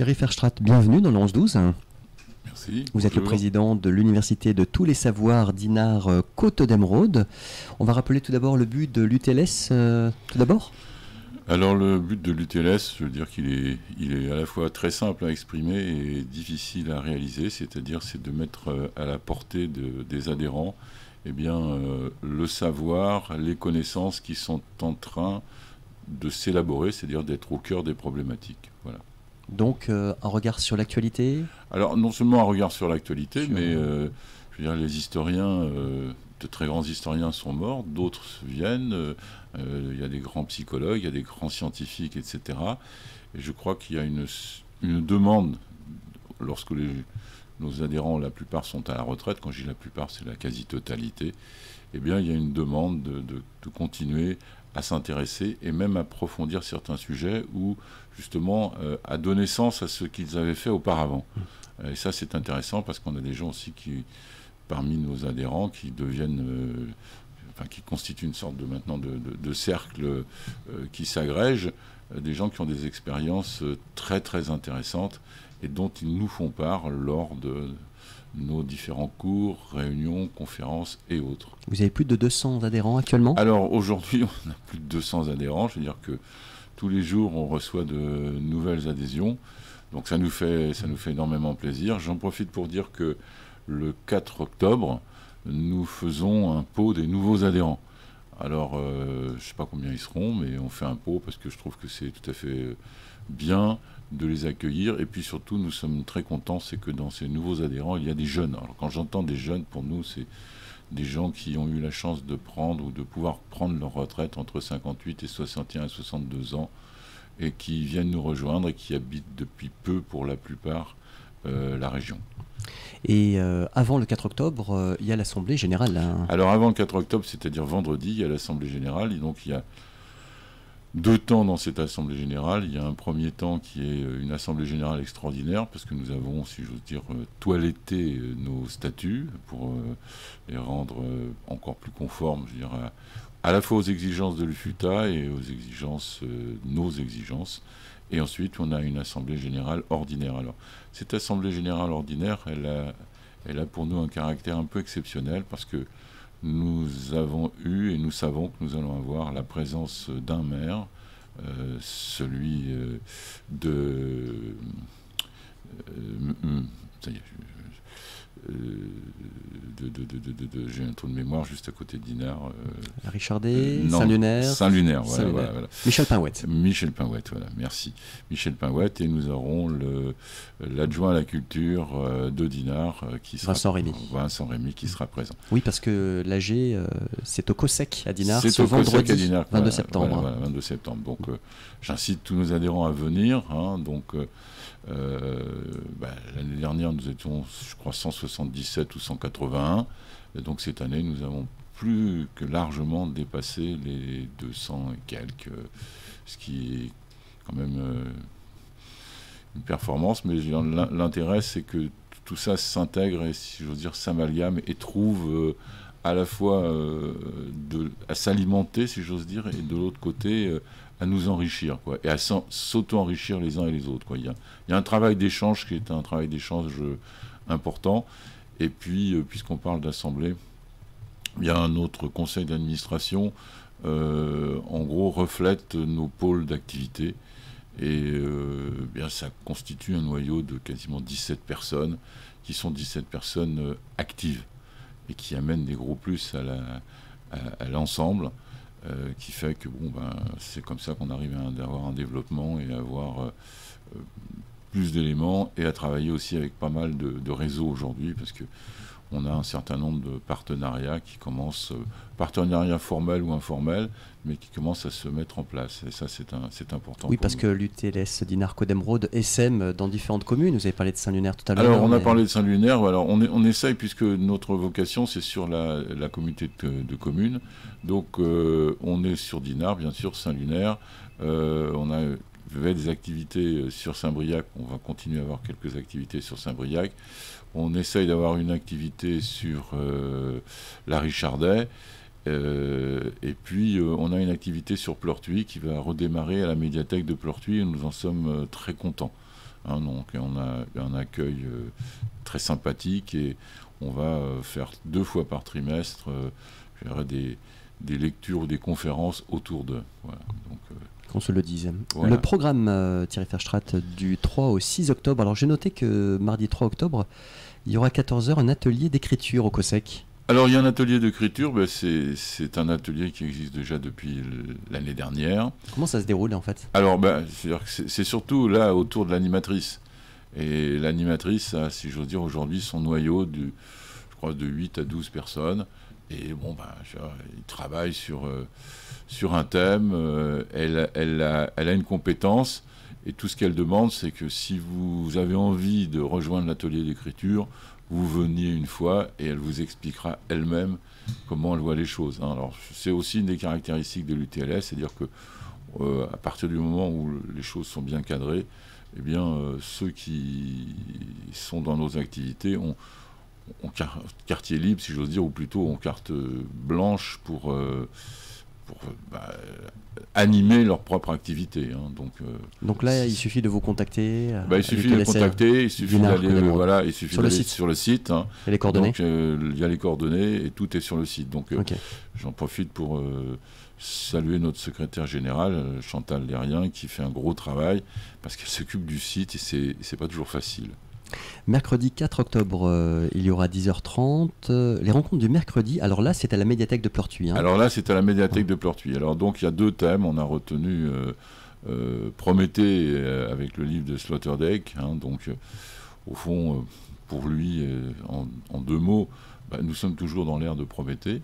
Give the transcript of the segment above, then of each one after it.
Thierry Verstraete, bienvenue dans le 11-12. Merci. Vous êtes le président de l'Université de tous les savoirs d'Inard Côte d'Emeraude. On va rappeler tout d'abord le but de l'UTLS, tout d'abord. Alors le but de l'UTLS, je veux dire qu'il est à la fois très simple à exprimer et difficile à réaliser, c'est-à-dire c'est de mettre à la portée des adhérents le savoir, les connaissances qui sont en train de s'élaborer, c'est-à-dire d'être au cœur des problématiques. Voilà. Donc un regard sur l'actualité. Alors non seulement un regard sur l'actualité, mais je veux dire, les historiens, de très grands historiens sont morts, d'autres viennent, il y a des grands psychologues, il y a des grands scientifiques, etc. Et je crois qu'il y a une demande, lorsque nos adhérents, la plupart sont à la retraite, quand je dis la plupart, c'est la quasi-totalité, eh bien il y a une demande de continuer à s'intéresser et même approfondir certains sujets ou justement à donner sens à ce qu'ils avaient fait auparavant. Et ça c'est intéressant parce qu'on a des gens aussi parmi nos adhérents qui deviennent, qui constituent une sorte de cercle qui s'agrège, des gens qui ont des expériences très très intéressantes et dont ils nous font part lors de nos différents cours, réunions, conférences et autres. Vous avez plus de 200 adhérents actuellement ? Alors aujourd'hui, on a plus de 200 adhérents. Je veux dire que tous les jours, on reçoit de nouvelles adhésions. Donc ça nous fait énormément plaisir. J'en profite pour dire que le 4 octobre, nous faisons un pot des nouveaux adhérents. Alors, je ne sais pas combien ils seront, mais on fait un pot parce que je trouve que c'est tout à fait bien de les accueillir. Et puis surtout, nous sommes très contents, c'est que dans ces nouveaux adhérents, il y a des jeunes. Alors quand j'entends des jeunes, pour nous, c'est des gens qui ont eu la chance de prendre ou de pouvoir prendre leur retraite entre 58 et 61 et 62 ans et qui viennent nous rejoindre et qui habitent depuis peu, pour la plupart, la région. Et avant le 4 octobre, il y a l'Assemblée Générale. Hein. Alors avant le 4 octobre, c'est-à-dire vendredi, il y a l'Assemblée Générale. Et donc il y a 2 temps dans cette Assemblée Générale. Il y a un premier temps qui est une Assemblée Générale extraordinaire, parce que nous avons, si j'ose dire, toiletté nos statuts pour les rendre encore plus conformes, je veux dire, à la fois aux exigences de l'UFUTA et aux exigences, nos exigences. Et ensuite, on a une Assemblée Générale ordinaire. Alors, cette Assemblée Générale ordinaire, elle a pour nous un caractère un peu exceptionnel, parce que nous avons eu et nous savons que nous allons avoir la présence d'un maire, celui j'ai un trou de mémoire juste à côté d'Inard. La Richardet, Saint-Lunaire. Saint-Lunaire, voilà. Michel Pinouette. Michel Pinouette, voilà, merci. Michel Pinouette, et nous aurons l'adjoint à la culture de Dinard, qui sera Vincent Rémy qui sera présent. Oui, parce que l'AG, c'est au COSEC à Dinard, ce vendredi, à Dinard, 22 septembre. Voilà, 22 septembre. Donc, j'incite tous nos adhérents à venir. L'année dernière, nous étions, je crois, 177 ou 181. Et donc cette année, nous avons plus que largement dépassé les 200 et quelques, ce qui est quand même une performance. Mais l'intérêt, c'est que tout ça s'intègre et, si j'ose dire, s'amalgame et trouve à la fois à s'alimenter, si j'ose dire, et de l'autre côté à nous enrichir, quoi, et à s'auto-enrichir les uns et les autres, quoi. Il y a un travail d'échange qui est un travail d'échange important. Et puis, puisqu'on parle d'assemblée, il y a un autre conseil d'administration, en gros, reflète nos pôles d'activité. Et ça constitue un noyau de quasiment 17 personnes, qui sont 17 personnes actives, et qui amènent des gros plus à l'ensemble. Qui fait que c'est comme ça qu'on arrive à avoir un développement et à avoir plus d'éléments et à travailler aussi avec pas mal de réseaux aujourd'hui, parce que on a un certain nombre de partenariats qui commencent, partenariats formels ou informels, mais qui commencent à se mettre en place. Et ça, c'est important. Oui, parce que l'UTLS Dinard Côte d'Emeraude essaime dans différentes communes. Vous avez parlé de Saint-Lunaire tout à l'heure. Alors, on a parlé de Saint-Lunaire. Alors, on essaye, puisque notre vocation, c'est sur la communauté de communes. Donc, on est sur Dinard, bien sûr, Saint-Lunaire. On avait des activités sur Saint-Briac. On va continuer à avoir quelques activités sur Saint-Briac. On essaye d'avoir une activité sur la Richardet. Et puis on a une activité sur Pleurtuis qui va redémarrer à la médiathèque de Pleurtuis, et nous en sommes très contents. hein, donc on a un accueil très sympathique et on va faire 2 fois par trimestre je dirais des lectures ou des conférences autour d'eux. Voilà, donc, qu'on se le dise. Voilà. Le programme Thierry Verstraete du 3 au 6 octobre. Alors j'ai noté que mardi 3 octobre, il y aura à 14 h un atelier d'écriture au COSEC. Alors il y a un atelier d'écriture, c'est un atelier qui existe déjà depuis l'année dernière. Comment ça se déroule en fait? Alors c'est surtout là autour de l'animatrice. Et l'animatrice a, si j'ose dire, aujourd'hui son noyau je crois de 8 à 12 personnes. Et bon, il travaille sur un thème, elle a une compétence, et tout ce qu'elle demande, c'est que si vous avez envie de rejoindre l'atelier d'écriture, vous veniez une fois et elle vous expliquera elle-même comment elle voit les choses. Hein. Alors, c'est aussi une des caractéristiques de l'UTLS, c'est-à-dire que à partir du moment où les choses sont bien cadrées, eh bien, ceux qui sont dans nos activités ont quartier libre, si j'ose dire, ou plutôt ont carte blanche pour animer leur propre activité. Hein. Donc là, il suffit de vous contacter. Il suffit de contacter, il suffit d'aller sur le site. Hein. Et les coordonnées. Donc il y a les coordonnées et tout est sur le site. Donc okay. J'en profite pour saluer notre secrétaire générale, Chantal Lérien, qui fait un gros travail parce qu'elle s'occupe du site et c'est pas toujours facile. Mercredi 4 octobre, il y aura 10h30. Les rencontres du mercredi, alors là, c'est à la médiathèque de Pleurtuis. Hein. Alors là, c'est à la médiathèque de Pleurtuis. Alors donc, il y a 2 thèmes. On a retenu Prométhée avec le livre de Sloterdijk. Hein, donc, au fond, pour lui, en 2 mots, nous sommes toujours dans l'ère de Prométhée.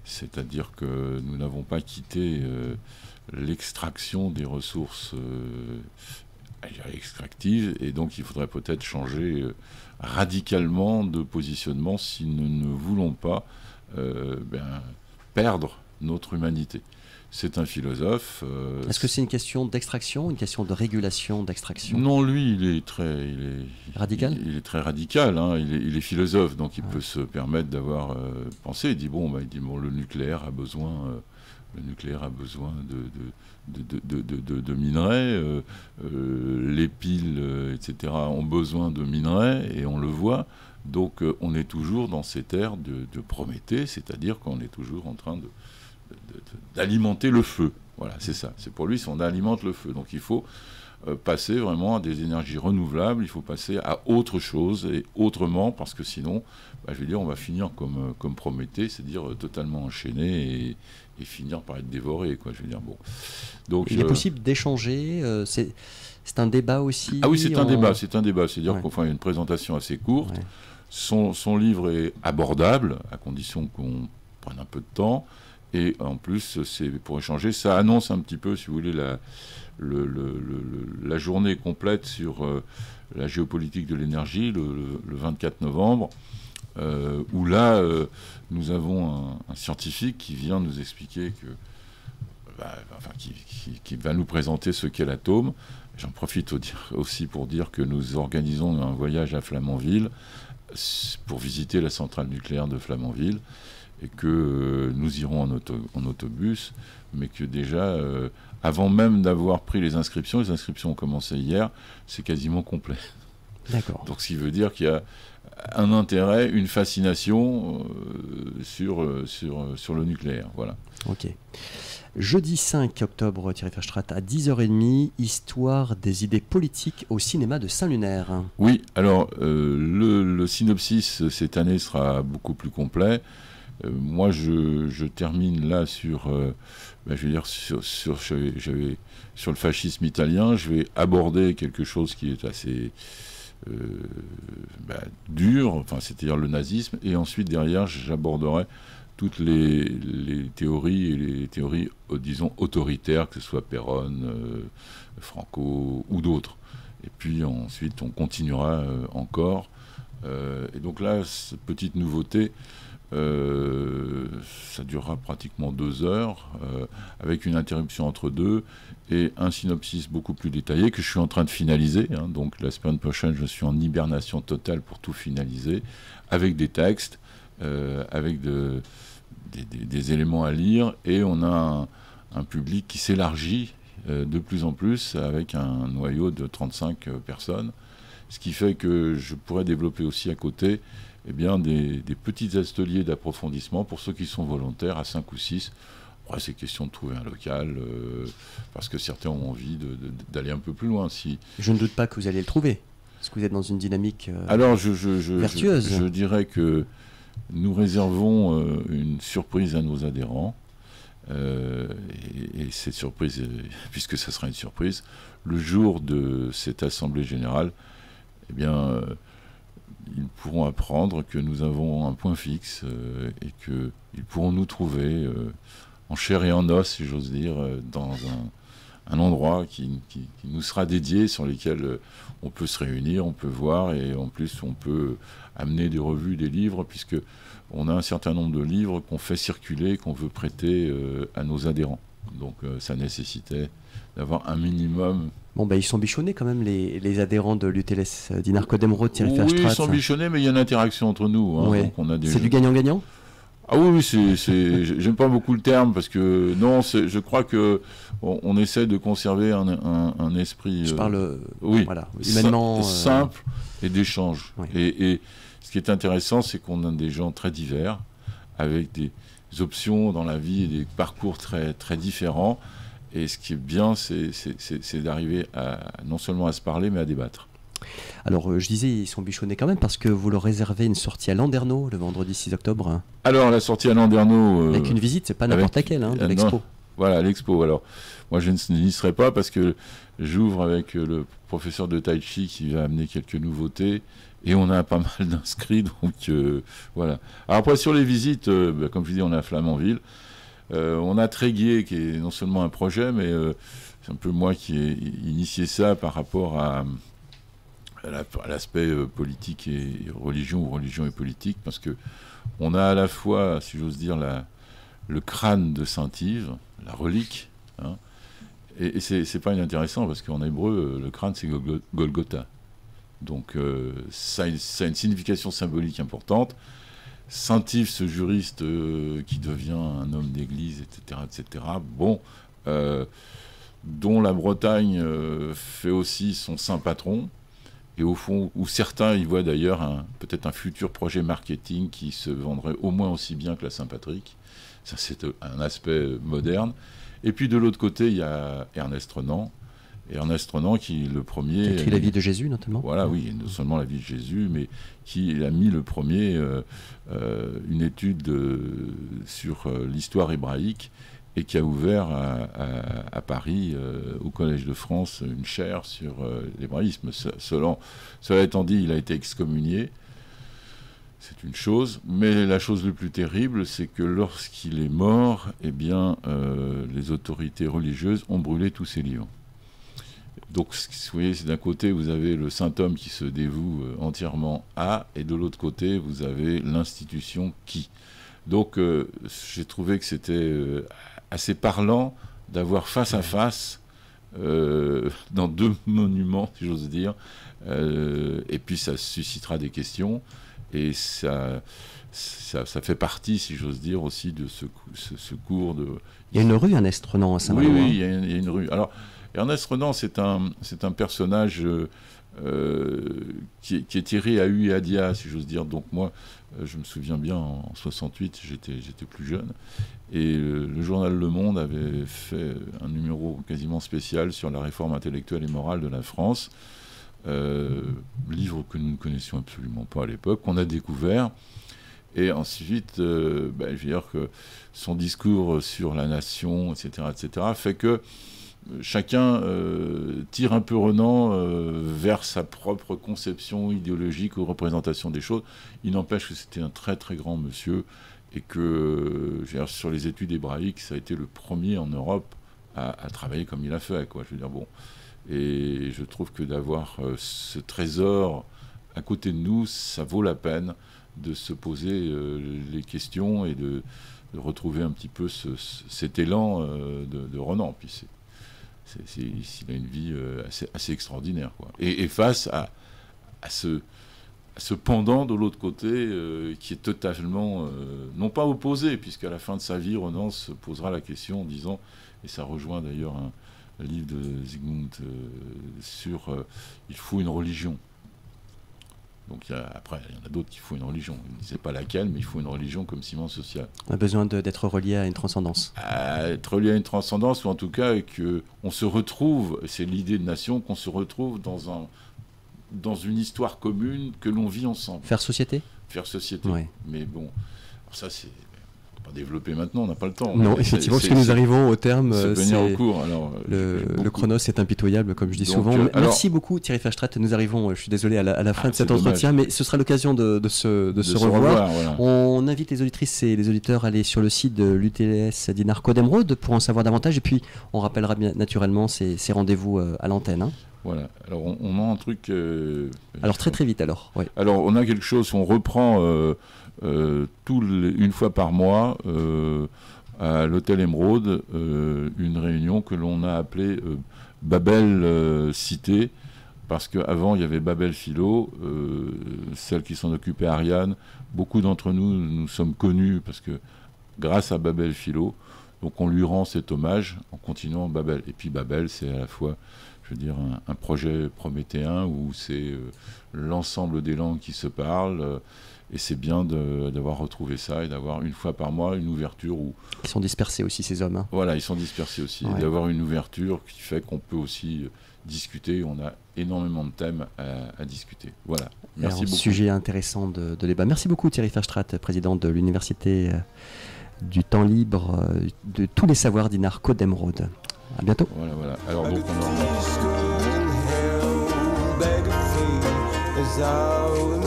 C'est-à-dire que nous n'avons pas quitté l'extraction des ressources extractive, et donc il faudrait peut-être changer radicalement de positionnement si nous ne voulons pas perdre notre humanité. C'est un philosophe. Est-ce que c'est une question d'extraction, une question de régulation d'extraction? Non, lui, il est radical. Il est très radical. Hein, il est philosophe, donc il peut se permettre d'avoir pensé. Il dit le nucléaire a besoin. Le nucléaire a besoin de minerais, les piles, etc. ont besoin de minerais, et on le voit. Donc on est toujours dans cette ère de Prométhée, c'est-à-dire qu'on est toujours en train d'alimenter le feu. Voilà, c'est ça. C'est pour lui, on alimente le feu. Donc il faut passer vraiment à des énergies renouvelables, il faut passer à autre chose et autrement, parce que sinon, on va finir comme Prométhée, c'est-à-dire totalement enchaîné et finir par être dévoré, quoi. Donc, il est possible d'échanger, c'est un débat aussi. Ah oui, c'est un débat, c'est-à-dire qu'il y a une présentation assez courte. Ouais. Son livre est abordable, à condition qu'on prenne un peu de temps, et en plus, c'est pour échanger. Ça annonce un petit peu, si vous voulez, la journée complète sur la géopolitique de l'énergie, le 24 novembre, où là, nous avons un scientifique qui vient nous expliquer qui va nous présenter ce qu'est l'atome. J'en profite aussi pour dire que nous organisons un voyage à Flamanville pour visiter la centrale nucléaire de Flamanville, et que nous irons en autobus, mais que déjà, avant même d'avoir pris les inscriptions ont commencé hier, c'est quasiment complet. D'accord. Donc ce qui veut dire qu'il y a un intérêt, une fascination sur le nucléaire. Voilà. Ok. Jeudi 5 octobre, Thierry Verstraete, à 10h30, Histoire des idées politiques au cinéma de Saint-Lunaire. Oui, alors le synopsis cette année sera beaucoup plus complet. Moi, je termine là sur le fascisme italien. Je vais aborder quelque chose qui est assez dur, c'est-à-dire le nazisme, et ensuite derrière, j'aborderai toutes les théories, et les théories, disons, autoritaires, que ce soit Péronne, Franco ou d'autres. Et puis ensuite, on continuera encore. Et donc là, cette petite nouveauté, ça durera pratiquement 2 heures, avec une interruption entre deux, et un synopsis beaucoup plus détaillé que je suis en train de finaliser. Hein. Donc la semaine prochaine, je suis en hibernation totale pour tout finaliser, avec des textes, avec des éléments à lire, et on a un public qui s'élargit de plus en plus, avec un noyau de 35 personnes. Ce qui fait que je pourrais développer aussi à côté des petits ateliers d'approfondissement pour ceux qui sont volontaires, à 5 ou 6. Après, c'est question de trouver un local, parce que certains ont envie d'aller un peu plus loin. Je ne doute pas que vous allez le trouver, parce que vous êtes dans une dynamique Alors, vertueuse. Je dirais que nous réservons une surprise à nos adhérents. Et cette surprise, puisque ça sera une surprise, le jour de cette assemblée générale, ils pourront apprendre que nous avons un point fixe et qu'ils pourront nous trouver en chair et en os, si j'ose dire, dans un endroit qui nous sera dédié, sur lequel on peut se réunir, on peut voir, et en plus on peut amener des revues, des livres, puisque on a un certain nombre de livres qu'on fait circuler, qu'on veut prêter à nos adhérents. Donc ça nécessitait d'avoir un minimum. Bon, ils sont bichonnés quand même, les adhérents de l'UTLS, Dinard Codemrod, Thierry Verstraete. Oui, ils sont bichonnés, mais il y a une interaction entre nous. Hein, ouais. C'est du gagnant-gagnant ? Ah oui, j'aime pas beaucoup le terme, parce que non, je crois que on essaie de conserver un esprit. Je parle voilà, humainement simple et d'échange. Oui. Et ce qui est intéressant, c'est qu'on a des gens très divers, avec des options dans la vie et des parcours très, très différents. Et ce qui est bien, c'est d'arriver non seulement à se parler, mais à débattre. Alors, je disais, ils sont bichonnés quand même, parce que vous leur réservez une sortie à Landerneau le vendredi 6 octobre. Alors, la sortie à Landerneau... avec une visite, c'est pas n'importe laquelle, de l'expo. Voilà, l'expo. Alors, moi, je n'y serai pas, parce que j'ouvre avec le professeur de Tai Chi qui va amener quelques nouveautés, et on a pas mal d'inscrits, donc voilà. Alors après, sur les visites, comme je dis, on est à Flamanville. On a Tréguier, qui est non seulement un projet, mais c'est un peu moi qui ai initié ça par rapport à l'aspect politique et religion, ou religion et politique, parce que on a à la fois, si j'ose dire, le crâne de Saint-Yves, la relique, hein, et c'est pas inintéressant, parce qu'en hébreu, le crâne, c'est Golgotha. Donc ça a une signification symbolique importante. Saint-Yves, ce juriste qui devient un homme d'église, etc., dont la Bretagne fait aussi son saint patron, et au fond, où certains y voient d'ailleurs peut-être un futur projet marketing qui se vendrait au moins aussi bien que la Saint-Patrick. Ça, c'est un aspect moderne. Et puis de l'autre côté, il y a Ernest Renan. Ernest Renan, qui est le premier... Qui a écrit la vie de Jésus, notamment. Voilà, oui, non seulement la vie de Jésus, mais qui a mis le premier une étude sur l'histoire hébraïque, et qui a ouvert à Paris, au Collège de France, une chaire sur l'hébraïsme. Cela étant dit, il a été excommunié. C'est une chose, mais la chose le plus terrible, c'est que lorsqu'il est mort, les autorités religieuses ont brûlé tous ses livres. Donc, vous voyez, c'est d'un côté, vous avez le saint homme qui se dévoue entièrement à, et de l'autre côté, vous avez l'institution qui. Donc, j'ai trouvé que c'était assez parlant d'avoir face à face, dans deux monuments, si j'ose dire, et puis ça suscitera des questions, et ça fait partie, si j'ose dire, aussi de ce cours de... Il y a une rue, Ernest Renan, à Saint-Malo. Oui, il y a une rue. Alors, Ernest Renan, c'est un personnage qui est tiré à hu et à dia, si j'ose dire. Donc moi, je me souviens bien, en 68, j'étais plus jeune, et le journal Le Monde avait fait un numéro quasiment spécial sur la réforme intellectuelle et morale de la France, livre que nous ne connaissions absolument pas à l'époque, qu'on a découvert. Et ensuite, je veux dire que son discours sur la nation, etc., fait que chacun tire un peu Renan vers sa propre conception idéologique ou représentation des choses. Il n'empêche que c'était un très très grand monsieur, et que sur les études hébraïques, ça a été le premier en Europe à travailler comme il a fait, quoi. Je veux dire, bon. Et je trouve que d'avoir ce trésor à côté de nous, ça vaut la peine de se poser les questions, et de retrouver un petit peu cet élan de Renan. Puis il a une vie assez extraordinaire, quoi. Et face à ce pendant de l'autre côté, qui est totalement, non pas opposé, puisqu'à la fin de sa vie, Renan se posera la question en disant, et ça rejoint d'ailleurs un livre de Zygmunt sur il faut une religion. Donc après, il y en a d'autres qui font une religion. Il ne disait pas laquelle, mais il faut une religion comme ciment social. On a besoin d'être relié à une transcendance. Être relié à une transcendance, ou en tout cas qu'on se retrouve, c'est l'idée de nation, qu'on se retrouve dans une histoire commune que l'on vit ensemble. Faire société ? Faire société. Ouais. Mais bon, alors ça c'est... pas développer maintenant, on n'a pas le temps. Non, effectivement, parce que nous arrivons au terme. Au cours. Alors, le chronos est impitoyable, comme je dis souvent. Merci beaucoup Thierry Verstraete. Nous arrivons, je suis désolé, à la fin de cet entretien, mais ce sera l'occasion de se revoir. Voilà. On invite les auditrices et les auditeurs à aller sur le site de l'UTLS Dinard Côte d'Emeraude pour en savoir davantage. Et puis, on rappellera bien naturellement ces rendez-vous à l'antenne. Hein. Voilà. Alors, on a un truc... alors, très vite, alors. Oui. Alors, on a quelque chose, on reprend... une fois par mois à l'hôtel Émeraude une réunion que l'on a appelée Babel Cité, parce qu'avant il y avait Babel Philo, celle qui s'en occupait, Ariane. Beaucoup d'entre nous sommes connus parce que grâce à Babel Philo, donc on lui rend cet hommage en continuant Babel. Et puis Babel, c'est à la fois, je veux dire, un projet prométhéen où c'est l'ensemble des langues qui se parlent. Et c'est bien d'avoir retrouvé ça et d'avoir une fois par mois une ouverture où... Ils sont dispersés aussi, ces hommes. Hein. Voilà, ils sont dispersés aussi. Ouais. Et d'avoir une ouverture qui fait qu'on peut aussi discuter. On a énormément de thèmes à discuter. Voilà. Merci beaucoup. Sujet intéressant de débat. Merci beaucoup Thierry Verstraete, président de l'Université du temps libre de tous les savoirs Dinard Côte d'Emeraude. À bientôt. Voilà. Alors donc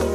on